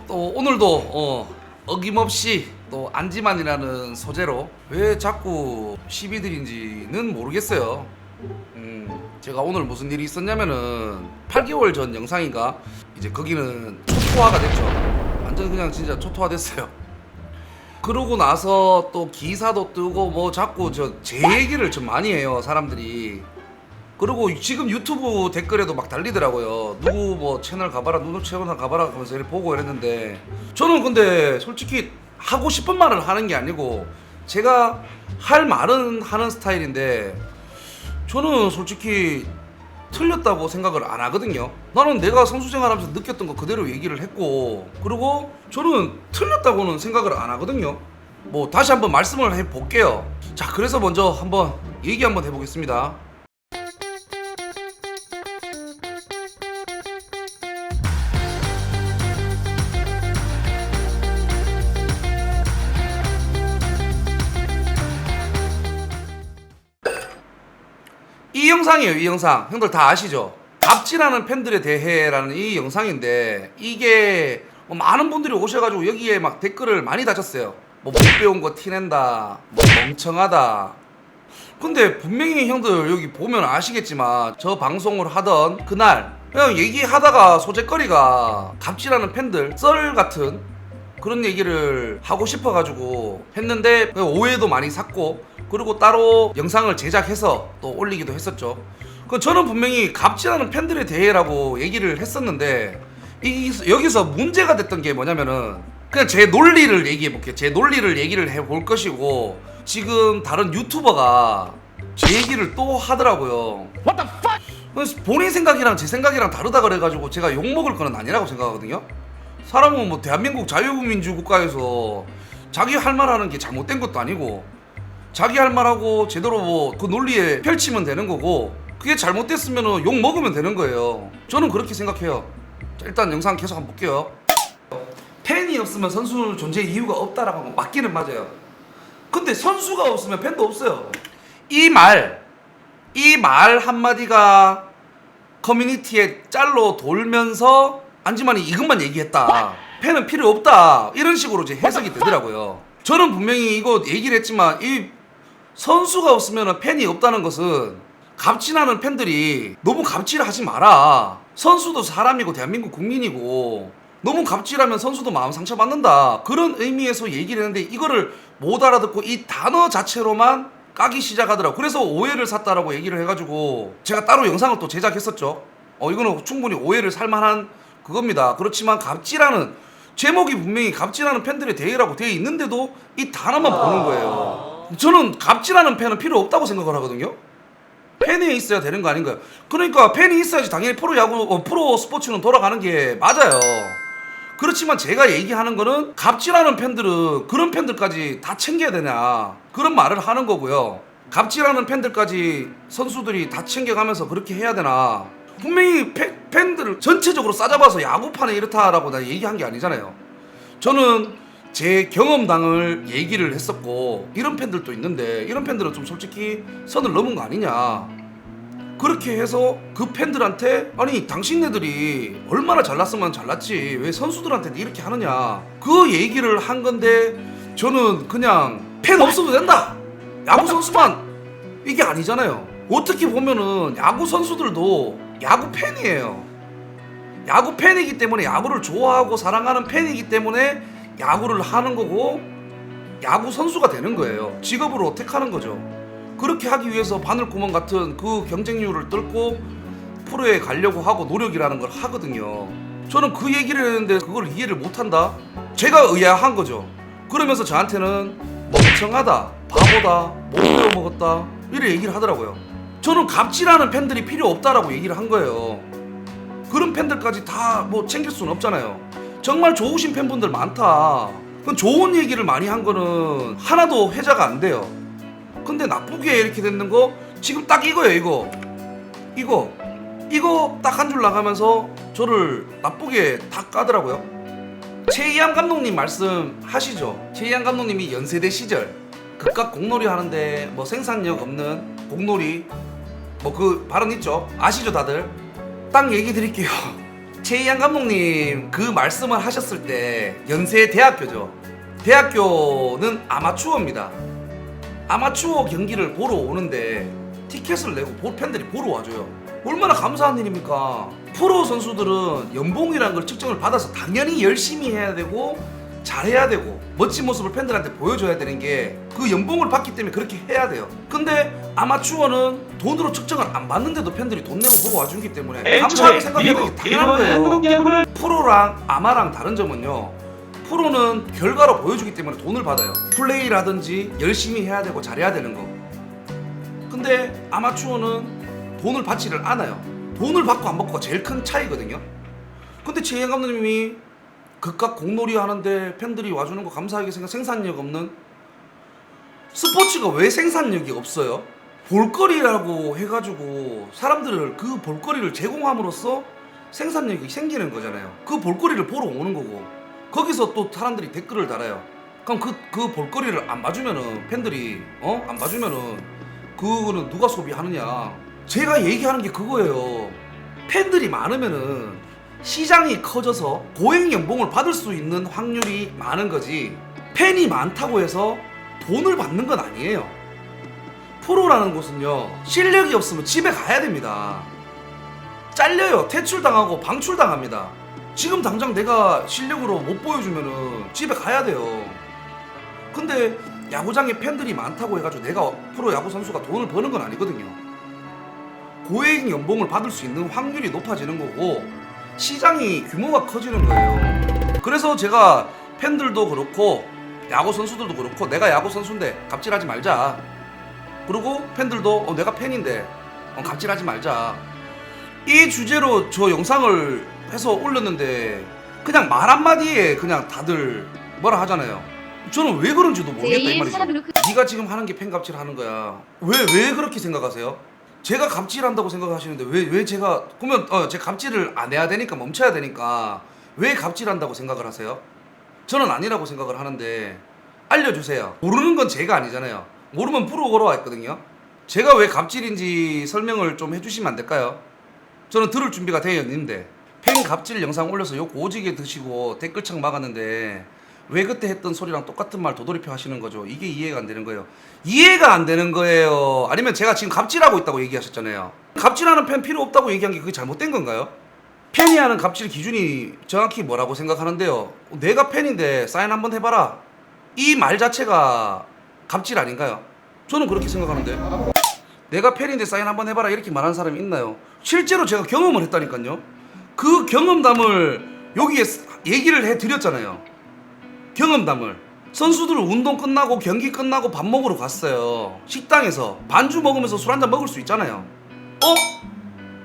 또 오늘도 어김없이 또 안지만이라는 소재로 왜 자꾸 시비들인지는 모르겠어요. 제가 오늘 무슨 일이 있었냐면은 8개월 전 영상인가 이제 거기는 초토화가 됐죠. 완전 그냥 진짜 초토화 됐어요. 그러고 나서 또 기사도 뜨고 뭐 자꾸 제 얘기를 좀 많이 해요 사람들이. 그리고 지금 유튜브 댓글에도 막 달리더라고요. 누구 뭐 채널 가봐라, 누구 채널 가봐라 하면서 이렇게 보고 이랬는데, 저는 근데 솔직히 하고 싶은 말을 하는 게 아니고 제가 할 말은 하는 스타일인데, 저는 솔직히 틀렸다고 생각을 안 하거든요. 나는 내가 선수 생활하면서 느꼈던 거 그대로 얘기를 했고, 그리고 저는 틀렸다고는 생각을 안 하거든요. 뭐 다시 한번 말씀을 해볼게요. 자, 그래서 먼저 한번 얘기 한번 해보겠습니다. 이 영상이에요. 이 영상 형들 다 아시죠? 갑질하는 팬들에 대해라는 이 영상인데, 이게 뭐 많은 분들이 오셔가지고 여기에 막 댓글을 많이 다셨어요. 뭐 못 배운 거 티낸다, 뭐 멍청하다. 근데 분명히 형들 여기 보면 아시겠지만, 저 방송을 하던 그날 그냥 얘기하다가 소재거리가 갑질하는 팬들 썰 같은 그런 얘기를 하고 싶어가지고 했는데, 오해도 많이 샀고, 그리고 따로 영상을 제작해서 또 올리기도 했었죠. 저는 분명히 갑질하는 팬들에 대해라고 얘기를 했었는데, 여기서 문제가 됐던 게 뭐냐면은, 그냥 제 논리를 얘기해 볼게요. 제 논리를 얘기를 해볼 것이고, 지금 다른 유튜버가 제 얘기를 또 하더라고요. What the fuck? 본인 생각이랑 제 생각이랑 다르다 그래가지고 제가 욕먹을 거는 아니라고 생각하거든요. 사람은 뭐 대한민국 자유민주 국가에서 자기 할 말 하는 게 잘못된 것도 아니고, 자기 할 말하고 제대로 뭐 그 논리에 펼치면 되는 거고, 그게 잘못됐으면 욕 먹으면 되는 거예요. 저는 그렇게 생각해요. 자, 일단 영상 계속 한번 볼게요. 팬이 없으면 선수 존재 이유가 없다라고 하면 맞기는 맞아요. 근데 선수가 없으면 팬도 없어요. 이 말 한마디가 커뮤니티에 짤로 돌면서 안지만이 이것만 얘기했다, 팬은 필요 없다, 이런 식으로 이제 해석이 되더라고요. 저는 분명히 이거 얘기를 했지만, 이 선수가 없으면 팬이 없다는 것은 갑질하는 팬들이 너무 갑질하지 마라, 선수도 사람이고 대한민국 국민이고 너무 갑질하면 선수도 마음 상처받는다, 그런 의미에서 얘기를 했는데, 이거를 못 알아듣고 이 단어 자체로만 까기 시작하더라고. 그래서 오해를 샀다라고 얘기를 해가지고 제가 따로 영상을 또 제작했었죠. 이거는 충분히 오해를 살만한 그겁니다. 그렇지만 갑질하는, 제목이 분명히 갑질하는 팬들에 대해라고 되어 있는데도 이 단어만 보는 거예요. 저는 갑질하는 팬은 필요 없다고 생각을 하거든요. 팬이 있어야 되는 거 아닌가요? 그러니까 팬이 있어야지 당연히 프로야구, 프로 스포츠는 돌아가는 게 맞아요. 그렇지만 제가 얘기하는 거는, 갑질하는 팬들은 그런 팬들까지 다 챙겨야 되냐, 그런 말을 하는 거고요. 갑질하는 팬들까지 선수들이 다 챙겨가면서 그렇게 해야 되나. 분명히 팬들을 전체적으로 싸잡아서 야구판에 이렇다라고 나 얘기한 게 아니잖아요. 저는 제 경험담을 얘기를 했었고, 이런 팬들도 있는데 이런 팬들은 좀 솔직히 선을 넘은 거 아니냐, 그렇게 해서 그 팬들한테, 아니 당신네들이 얼마나 잘났으면 잘났지 왜 선수들한테 이렇게 하느냐, 그 얘기를 한 건데, 저는 그냥 팬 없어도 된다, 야구 선수만, 이게 아니잖아요. 어떻게 보면은 야구 선수들도 야구 팬이에요. 야구 팬이기 때문에, 야구를 좋아하고 사랑하는 팬이기 때문에 야구를 하는 거고, 야구 선수가 되는 거예요. 직업으로 택하는 거죠. 그렇게 하기 위해서 바늘구멍 같은 그 경쟁률을 뚫고 프로에 가려고 하고 노력이라는 걸 하거든요. 저는 그 얘기를 했는데 그걸 이해를 못한다? 제가 의아한 거죠. 그러면서 저한테는 멍청하다, 바보다, 못 배워먹었다, 이렇게 얘기를 하더라고요. 저는 갑질하는 팬들이 필요 없다라고 얘기를 한 거예요. 그런 팬들까지 다 뭐 챙길 수는 없잖아요. 정말 좋으신 팬분들 많다. 그건 좋은 얘기를 많이 한 거는 하나도 회자가 안 돼요. 근데 나쁘게 이렇게 됐는 거 지금 딱 이거예요. 이거 딱 한 줄 나가면서 저를 나쁘게 다 까더라고요. 최이한 감독님 말씀하시죠. 최이한 감독님이 연세대 시절 극각 공놀이 하는데 뭐 생산력 없는 공놀이, 뭐 그 발언 있죠. 아시죠 다들? 딱 얘기 드릴게요. 최희양 감독님 그 말씀을 하셨을 때 연세 대학교죠. 대학교는 아마추어입니다. 아마추어 경기를 보러 오는데 티켓을 내고 팬들이 보러 와줘요. 얼마나 감사한 일입니까? 프로 선수들은 연봉이라는 걸 측정을 받아서 당연히 열심히 해야 되고 잘해야 되고 멋진 모습을 팬들한테 보여줘야 되는 게 그 연봉을 받기 때문에 그렇게 해야 돼요. 근데 아마추어는 돈으로 측정을 안 받는데도 팬들이 돈 내고 보고 와주기 때문에 감사하게 생각해야 되는 게 당연한 거예요. 프로랑 아마랑 다른 점은요, 프로는 결과로 보여주기 때문에 돈을 받아요. 플레이라든지 열심히 해야 되고 잘해야 되는 거. 근데 아마추어는 돈을 받지를 않아요. 돈을 받고 안 받고가 제일 큰 차이거든요. 근데 최희양 감독님이 극각 공놀이 하는데 팬들이 와주는 거 감사하게 생각, 생산력 없는, 스포츠가 왜 생산력이 없어요? 볼거리라고 해가지고 사람들을 그 볼거리를 제공함으로써 생산력이 생기는 거잖아요. 그 볼거리를 보러 오는 거고 거기서 또 사람들이 댓글을 달아요. 그럼 그 볼거리를 안 봐주면은 팬들이 안 봐주면은 그거는 누가 소비하느냐. 제가 얘기하는 게 그거예요. 팬들이 많으면은 시장이 커져서 고액 연봉을 받을 수 있는 확률이 많은 거지, 팬이 많다고 해서 돈을 받는 건 아니에요. 프로라는 곳은요, 실력이 없으면 집에 가야 됩니다. 잘려요. 퇴출당하고 방출당합니다. 지금 당장 내가 실력으로 못 보여주면은 집에 가야 돼요. 근데 야구장에 팬들이 많다고 해가지고 내가 프로 야구 선수가 돈을 버는 건 아니거든요. 고액 연봉을 받을 수 있는 확률이 높아지는 거고 시장이 규모가 커지는 거예요. 그래서 제가 팬들도 그렇고 야구 선수들도 그렇고 내가 야구 선수인데 갑질하지 말자. 그리고 팬들도 내가 팬인데 갑질하지 말자. 이 주제로 저 영상을 해서 올렸는데 그냥 말 한마디에 그냥 다들 뭐라 하잖아요. 저는 왜 그런지도 모르겠다 이 말이죠. 네가 지금 하는 게 팬 갑질하는 거야. 왜 그렇게 생각하세요? 제가 갑질한다고 생각하시는데 왜 제가 그러면 제가 갑질을 안 해야 되니까 멈춰야 되니까 왜 갑질한다고 생각을 하세요? 저는 아니라고 생각을 하는데 알려주세요. 모르는 건 제가 아니잖아요. 모르면 프로그러 왔거든요. 제가 왜 갑질인지 설명을 좀 해주시면 안 될까요? 저는 들을 준비가 되어 있는데 팬 갑질 영상 올려서 욕 오지게 드시고 댓글창 막았는데 왜 그때 했던 소리랑 똑같은 말 도돌이표 하시는 거죠. 이게 이해가 안 되는 거예요. 이해가 안 되는 거예요. 아니면 제가 지금 갑질하고 있다고 얘기하셨잖아요. 갑질하는 팬 필요 없다고 얘기한 게 그게 잘못된 건가요? 팬이 하는 갑질 기준이 정확히 뭐라고 생각하는데요. 내가 팬인데 사인 한번 해봐라. 이 말 자체가 갑질 아닌가요? 저는 그렇게 생각하는데. 내가 팬인데 사인 한번 해봐라 이렇게 말하는 사람이 있나요? 실제로 제가 경험을 했다니까요. 그 경험담을 여기에 얘기를 해드렸잖아요. 경험담을. 선수들 운동 끝나고 경기 끝나고 밥 먹으러 갔어요. 식당에서 반주 먹으면서 술 한잔 먹을 수 있잖아요.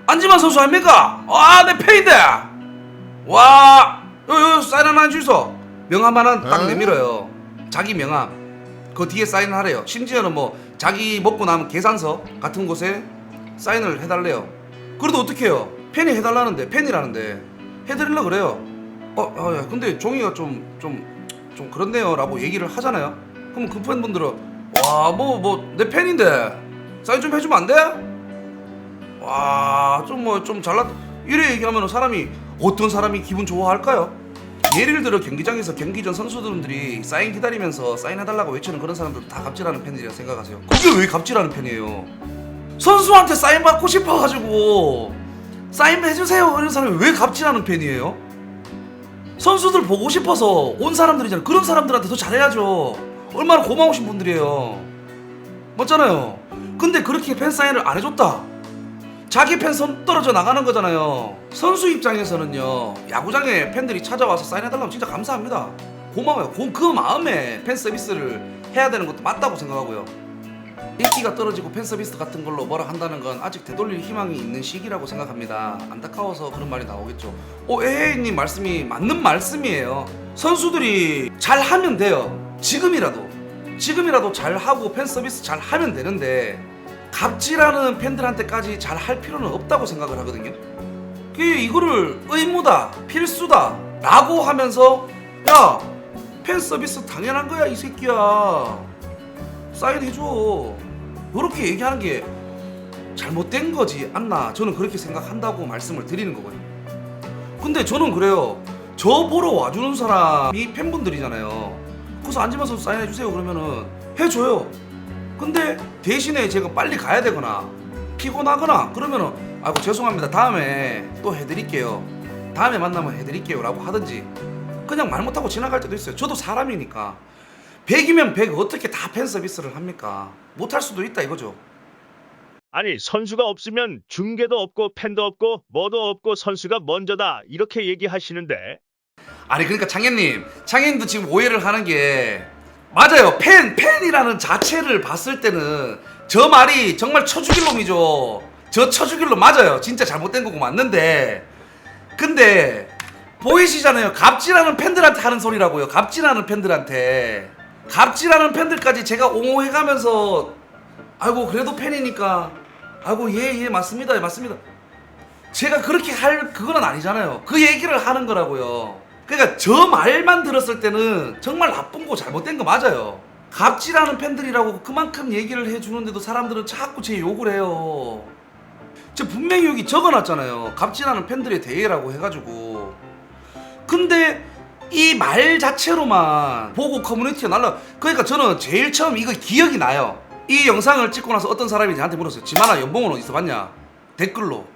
안지만 선수 아닙니까? 내 팬인데. 와, 요 사인 하나 해주소. 명함 하나 딱 내밀어요. 자기 명함. 그 뒤에 사인을 하래요. 심지어는 뭐 자기 먹고 남은 계산서 같은 곳에 사인을 해달래요. 그래도 어떻게 해요? 팬이 해달라는데, 팬이라는데 해드리려고 그래요. 야, 근데 종이가 좀 그렇네요 라고 얘기를 하잖아요. 그럼 그 팬분들은 와, 내 팬인데 사인 좀 해주면 안 돼? 와, 좀 잘났. 이래 얘기하면 어떤 사람이 기분 좋아할까요? 예를 들어 경기장에서 경기 전 선수들이 사인 기다리면서 사인해달라고 외치는 그런 사람들 다 갑질하는 팬들이라고 생각하세요. 그게 왜 갑질하는 팬이에요? 선수한테 사인 받고 싶어가지고 사인 해주세요 이런 사람이 왜 갑질하는 팬이에요? 선수들 보고 싶어서 온 사람들이잖아요. 그런 사람들한테 더 잘해야죠. 얼마나 고마우신 분들이에요. 맞잖아요. 근데 그렇게 팬 사인을 안 해줬다. 자기 팬 손 떨어져 나가는 거잖아요. 선수 입장에서는요, 야구장에 팬들이 찾아와서 사인해달라면 진짜 감사합니다. 고마워요. 그 마음에 팬 서비스를 해야 되는 것도 맞다고 생각하고요. 인기가 떨어지고 팬 서비스 같은 걸로 뭐라 한다는 건 아직 되돌릴 희망이 있는 시기라고 생각합니다. 안타까워서 그런 말이 나오겠죠. 에헤이님 말씀이 맞는 말씀이에요. 선수들이 잘하면 돼요. 지금이라도 잘하고 팬 서비스 잘하면 되는데 갑질하는 팬들한테까지 잘 할 필요는 없다고 생각을 하거든요. 이거를 의무다, 필수다 라고 하면서 야, 팬 서비스 당연한 거야 이 새끼야, 사인해줘, 이렇게 얘기하는 게 잘못된 거지 않나, 저는 그렇게 생각한다고 말씀을 드리는 거거든요. 근데 저는 그래요. 저 보러 와주는 사람이 팬분들이잖아요. 그래서 앉으면서 사인해주세요 그러면은 해줘요. 근데 대신에 제가 빨리 가야 되거나 피곤하거나 그러면은 아이고 죄송합니다 다음에 또 해드릴게요, 다음에 만나면 해드릴게요 라고 하든지 그냥 말 못하고 지나갈 때도 있어요. 저도 사람이니까. 100이면 100 어떻게 다 팬 서비스를 합니까? 못할 수도 있다 이거죠. 아니 선수가 없으면 중계도 없고 팬도 없고 뭐도 없고 선수가 먼저다 이렇게 얘기하시는데 아니 그러니까 창현님도 지금 오해를 하는 게 맞아요. 팬이라는 자체를 봤을 때는 저 말이 정말 쳐죽일 놈이죠. 저 쳐죽일 놈 맞아요. 진짜 잘못된 거고 맞는데 근데 보이시잖아요. 갑질하는 팬들한테 하는 소리라고요. 갑질하는 팬들까지 제가 옹호해가면서 아이고 그래도 팬이니까 아이고 예 맞습니다 맞습니다. 제가 그렇게 할 그건 아니잖아요. 그 얘기를 하는 거라고요. 그러니까 저 말만 들었을 때는 정말 나쁜 거 잘못된 거 맞아요. 갑질하는 팬들이라고 그만큼 얘기를 해주는데도 사람들은 자꾸 제 욕을 해요. 저 분명히 여기 적어놨잖아요. 갑질하는 팬들의 대회라고 해가지고. 근데 이 말 자체로만 보고 커뮤니티에 날라. 그러니까 저는 제일 처음 이거 기억이 나요. 이 영상을 찍고 나서 어떤 사람이 저한테 물었어요. 지만아 연봉은 어디서 받냐? 댓글로.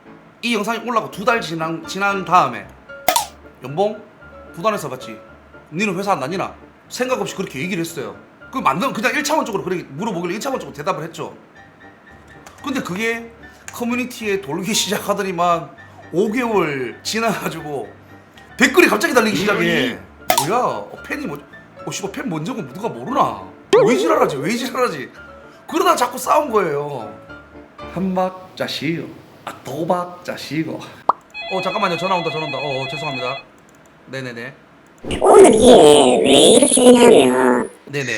이 영상이 올라가고 2달 지난 다음에 연봉? 부단에서 받지. 니는 회사 안 다니나? 생각 없이 그렇게 얘기를 했어요. 그 그냥 1차원적으로 그렇게 물어보길래 1차원적으로 대답을 했죠. 근데 그게 커뮤니티에 돌기 시작하더니만 5개월 지나가지고 댓글이 갑자기 달리기 시작해. 뭐야? 팬이 씨발 팬 뭔지고 누가 모르나? 왜 지랄하지? 그러다 자꾸 싸운 거예요. 한박 자시요. 도박 자시고. 잠깐만요. 전화 온다. 죄송합니다. 네네네. 오늘 이게 왜 이렇게 되냐면, 네네.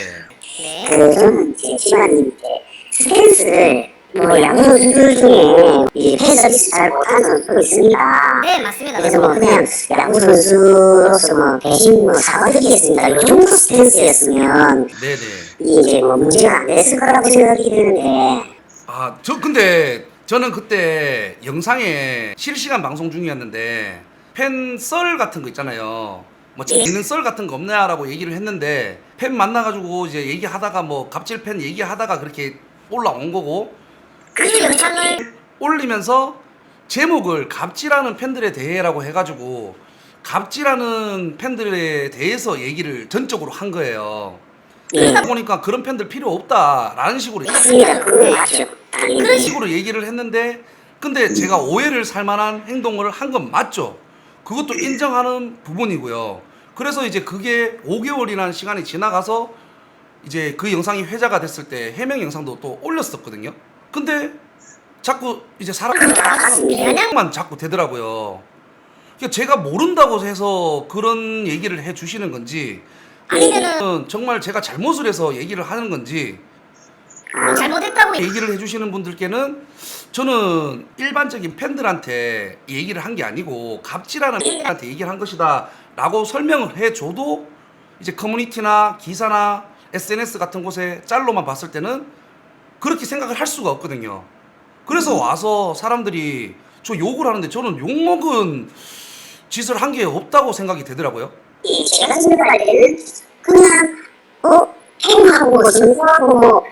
저는 제 집안인데, 스탠스를, 야구 선수들 중에, 팬 서비스 잘 못하는 선수도 있습니다. 네, 맞습니다. 그래서 그냥, 야구 선수로서 대신 사과드리겠습니다. 이 정도 스탠스였으면, 네네. 이제 문제가 안 됐을 거라고 생각이 드는데, 근데 저는 그때 영상에 실시간 방송 중이었는데 팬 썰 같은 거 있잖아요. 뭐 재밌는 썰 같은 거 없냐라고 얘기를 했는데 팬 만나가지고 이제 얘기하다가 뭐 갑질 팬 얘기하다가 그렇게 올라온 거고 그 영상을 올리면서 제목을 갑질하는 팬들에 대해라고 해가지고 갑질하는 팬들에 대해서 얘기를 전적으로 한 거예요. 그러다 보니까 그런 팬들 필요 없다라는 식으로 맞습니다. 그건 맞죠. 그런 식으로 얘기를 했는데 근데 제가 오해를 살 만한 행동을 한 건 맞죠. 그것도 인정하는 부분이고요. 그래서 이제 그게 5개월이라는 시간이 지나가서 이제 그 영상이 회자가 됐을 때 해명 영상도 또 올렸었거든요. 근데 자꾸 이제 사람만 자꾸 되더라고요. 그러니까 제가 모른다고 해서 그런 얘기를 해 주시는 건지 아니면은 정말 제가 잘못을 해서 얘기를 하는 건지 잘못했다고 얘기를 해주시는 분들께는 저는 일반적인 팬들한테 얘기를 한 게 아니고 갑질하는 팬들한테 얘기를 한 것이다 라고 설명을 해줘도 이제 커뮤니티나 기사나 SNS 같은 곳에 짤로만 봤을 때는 그렇게 생각을 할 수가 없거든요. 그래서 와서 사람들이 저 욕을 하는데 저는 욕먹은 짓을 한 게 없다고 생각이 되더라고요. 제가 생각할 때는 그냥 팬하고 선수하고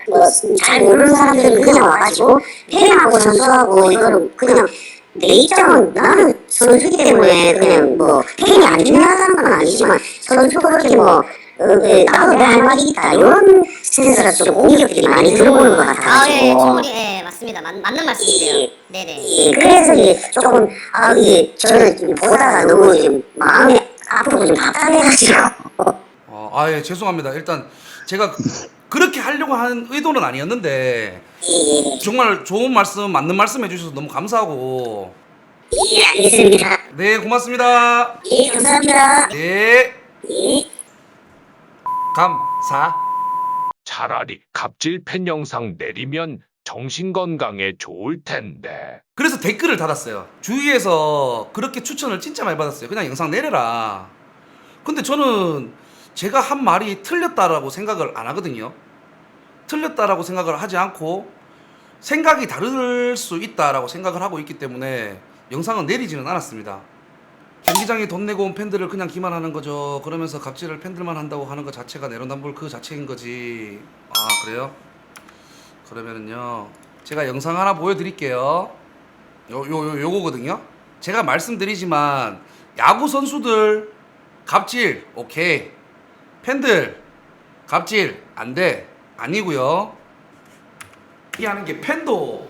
잘 모르는 사람들은 그냥 와가지고 팬하고 선수하고 이거는 그냥 내 입장은 나는 선수기 때문에 그냥 팬이 안 중요하다는 건 아니지만 선수가 그렇게 나도 내 할 말이 있다 이런 스탠스라 좀 공격들이 많이 들어오는 것 같아가지고 충분히 맞습니다. 맞는 말씀이세요. 네네. 그래서 이제 조금 저는 보다가 너무 좀 마음이 아프고 좀 답답해가지고 예, 죄송합니다. 일단 제가 그렇게 하려고 하는 의도는 아니었는데 정말 좋은 말씀, 맞는 말씀 해주셔서 너무 감사하고 알겠습니다. 네, 고맙습니다. 감사합니다. 네. 감사. 차라리 갑질 팬 영상 내리면 정신건강에 좋을 텐데. 그래서 댓글을 달았어요. 주위에서 그렇게 추천을 진짜 많이 받았어요. 그냥 영상 내려라. 근데 저는 제가 한 말이 틀렸다라고 생각을 안 하거든요. 틀렸다라고 생각을 하지 않고 생각이 다를 수 있다라고 생각을 하고 있기 때문에 영상은 내리지는 않았습니다. 경기장에 돈 내고 온 팬들을 그냥 기만하는 거죠. 그러면서 갑질을 팬들만 한다고 하는 것 자체가 내로남불 그 자체인 거지. 아 그래요? 그러면은요 제가 영상 하나 보여드릴게요. 요거거든요. 제가 말씀드리지만 야구 선수들 갑질 오케이, 팬들 갑질 안돼 아니고요. 이 하는 게 팬도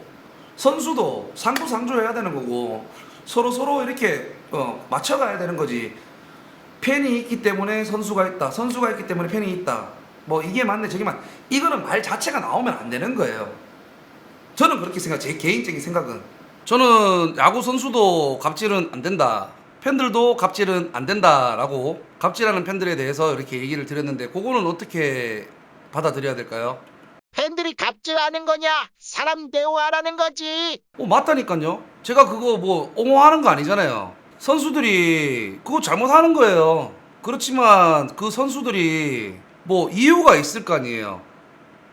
선수도 상부상조해야 되는 거고 서로 이렇게 맞춰가야 되는 거지. 팬이 있기 때문에 선수가 있다, 선수가 있기 때문에 팬이 있다, 뭐 이게 맞네 저게 맞네, 이거는 말 자체가 나오면 안 되는 거예요. 저는 그렇게 생각, 제 개인적인 생각은. 저는 야구 선수도 갑질은 안 된다, 팬들도 갑질은 안 된다라고 갑질하는 팬들에 대해서 이렇게 얘기를 드렸는데 그거는 어떻게 받아들여야 될까요? 팬들이 갑질하는 거냐? 사람 대우하라는 거지. 맞다니까요. 제가 그거 뭐 옹호하는 거 아니잖아요. 선수들이 그거 잘못하는 거예요. 그렇지만 그 선수들이 뭐 이유가 있을 거 아니에요.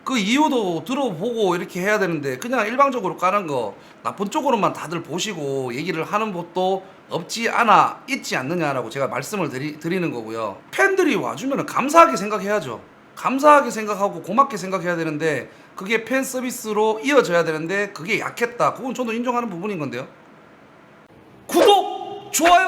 그 이유도 들어보고 이렇게 해야 되는데 그냥 일방적으로 까는 거 나쁜 쪽으로만 다들 보시고 얘기를 하는 것도 없지 않아 있지 않느냐라고 제가 말씀을 드리는 거고요. 팬들이 와주면 감사하게 생각해야죠. 감사하게 생각하고 고맙게 생각해야 되는데 그게 팬 서비스로 이어져야 되는데 그게 약했다. 그건 저도 인정하는 부분인 건데요. 구독, 좋아요